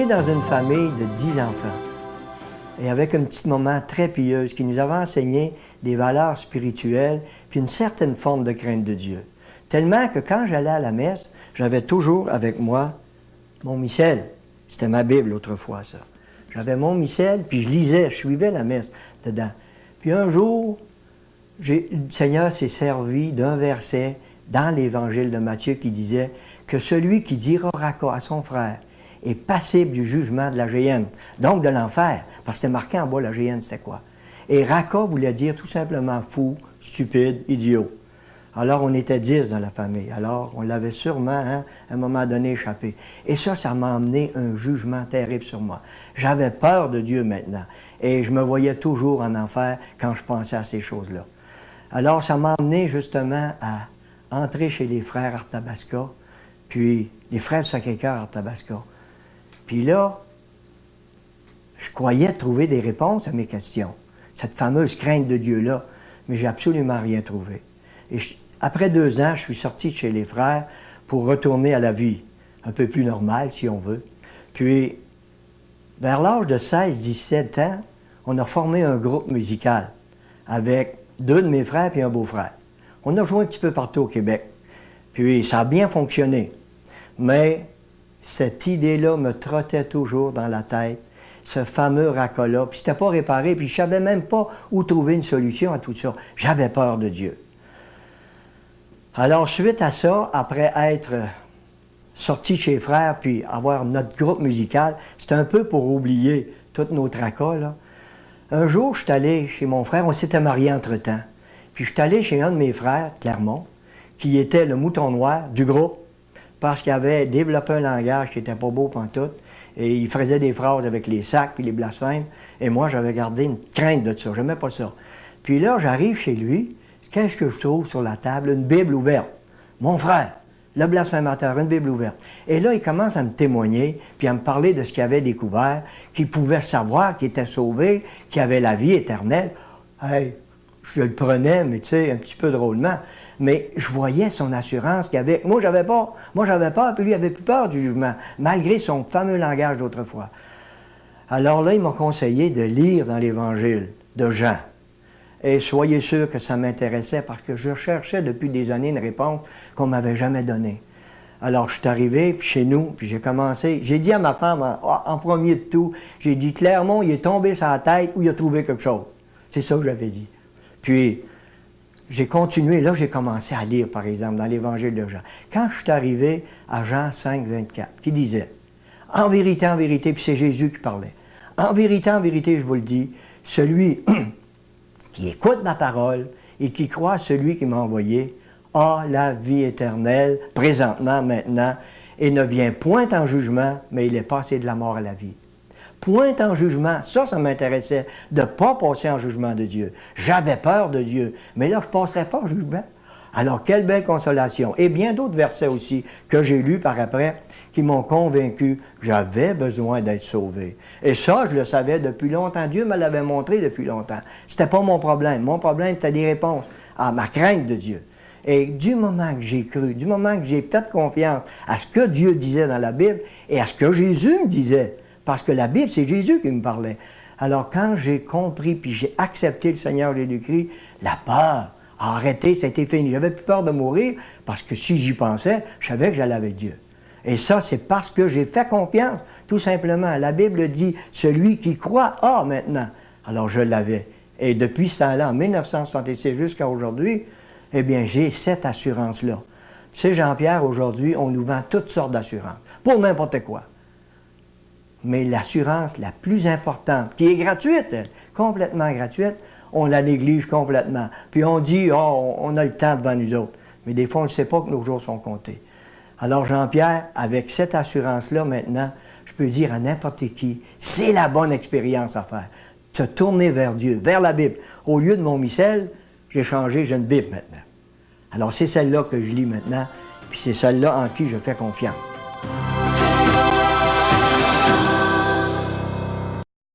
dans une famille de 10 enfants et avec une petite maman très pieuse qui nous avait enseigné des valeurs spirituelles puis une certaine forme de crainte de Dieu. Tellement que quand j'allais à la messe, j'avais toujours avec moi mon missel. C'était ma Bible autrefois, ça. J'avais mon missel, puis je lisais, je suivais la messe dedans. Puis un jour, le Seigneur s'est servi d'un verset dans l'Évangile de Matthieu qui disait que celui qui dira raka à son frère est passible du jugement de la géhenne, donc de l'enfer, parce que c'était marqué en bas, la géhenne, c'était quoi? Et raka voulait dire tout simplement fou, stupide, idiot. Alors, on était 10 dans la famille. Alors, on l'avait sûrement, à un moment donné, échappé. Et ça m'a amené un jugement terrible sur moi. J'avais peur de Dieu maintenant. Et je me voyais toujours en enfer quand je pensais à ces choses-là. Alors, ça m'a amené justement à entrer chez les frères Arthabasca, puis les frères du Sacré-Cœur Arthabasca. Puis là, je croyais trouver des réponses à mes questions. Cette fameuse crainte de Dieu-là. Mais j'ai absolument rien trouvé. Et après 2 ans, je suis sorti de chez les frères pour retourner à la vie un peu plus normale, si on veut. Puis, vers l'âge de 16-17 ans, on a formé un groupe musical avec 2 de mes frères et un beau-frère. On a joué un petit peu partout au Québec. Puis, ça a bien fonctionné. Mais cette idée-là me trottait toujours dans la tête, ce fameux raka-là. Puis, c'était pas réparé, puis je savais même pas où trouver une solution à tout ça. J'avais peur de Dieu. Alors, suite à ça, après être sorti chez les frères, puis avoir notre groupe musical, c'était un peu pour oublier tous nos tracas, là. Un jour, je suis allé chez mon frère, on s'était mariés entre-temps. Puis je suis allé chez un de mes frères, Clermont, qui était le mouton noir du groupe, parce qu'il avait développé un langage qui était pas beau pantoute, et il faisait des phrases avec les sacs puis les blasphèmes, et moi, j'avais gardé une crainte de ça, j'aimais pas ça. Puis là, j'arrive chez lui, qu'est-ce que je trouve sur la table? Une Bible ouverte. Mon frère, le blasphémateur, une Bible ouverte. Et là, il commence à me témoigner, puis à me parler de ce qu'il avait découvert, qu'il pouvait savoir qu'il était sauvé, qu'il avait la vie éternelle. Hey, je le prenais, mais tu sais, un petit peu drôlement. Mais je voyais son assurance qu'il avait. Moi, j'avais peur. Moi, j'avais peur, puis lui, il avait plus peur du jugement, malgré son fameux langage d'autrefois. Alors là, il m'a conseillé de lire dans l'Évangile de Jean. Et soyez sûr que ça m'intéressait parce que je cherchais depuis des années une réponse qu'on ne m'avait jamais donnée. Alors, je suis arrivé puis chez nous, puis j'ai commencé. J'ai dit à ma femme, en premier de tout, j'ai dit, Clermont, il est tombé sur la tête ou il a trouvé quelque chose. C'est ça que j'avais dit. Puis, j'ai continué. Là, j'ai commencé à lire, par exemple, dans l'Évangile de Jean. Quand je suis arrivé à Jean 5, 24, qui disait, en vérité, puis c'est Jésus qui parlait, en vérité, je vous le dis, celui qui écoute ma parole et qui croit à celui qui m'a envoyé, a la vie éternelle, présentement, maintenant, et ne vient point en jugement, mais il est passé de la mort à la vie. Point en jugement, ça m'intéressait, de ne pas passer en jugement de Dieu. J'avais peur de Dieu, mais là, je ne passerais pas en jugement. Alors, quelle belle consolation. Et bien d'autres versets aussi que j'ai lus par après, qui m'ont convaincu que j'avais besoin d'être sauvé. Et ça, je le savais depuis longtemps. Dieu me l'avait montré depuis longtemps. C'était pas mon problème. Mon problème, c'était des réponses à ma crainte de Dieu. Et du moment que j'ai cru, du moment que j'ai fait confiance à ce que Dieu disait dans la Bible et à ce que Jésus me disait, parce que la Bible, c'est Jésus qui me parlait. Alors, quand j'ai compris puis j'ai accepté le Seigneur Jésus-Christ, la peur a arrêté, c'était fini. J'avais plus peur de mourir parce que si j'y pensais, je savais que j'allais avec Dieu. Et ça, c'est parce que j'ai fait confiance, tout simplement. La Bible dit, celui qui croit a maintenant. Alors, je l'avais. Et depuis ce temps-là, en 1966 jusqu'à aujourd'hui, eh bien, j'ai cette assurance-là. Tu sais, Jean-Pierre, aujourd'hui, on nous vend toutes sortes d'assurances, pour n'importe quoi. Mais l'assurance la plus importante, qui est gratuite, complètement gratuite, on la néglige complètement. Puis on dit, oh, on a le temps devant nous autres. Mais des fois, on ne sait pas que nos jours sont comptés. Alors Jean-Pierre, avec cette assurance-là maintenant, je peux dire à n'importe qui, c'est la bonne expérience à faire. Se tourner vers Dieu, vers la Bible. Au lieu de mon missel, j'ai une Bible maintenant. Alors c'est celle-là que je lis maintenant, puis c'est celle-là en qui je fais confiance.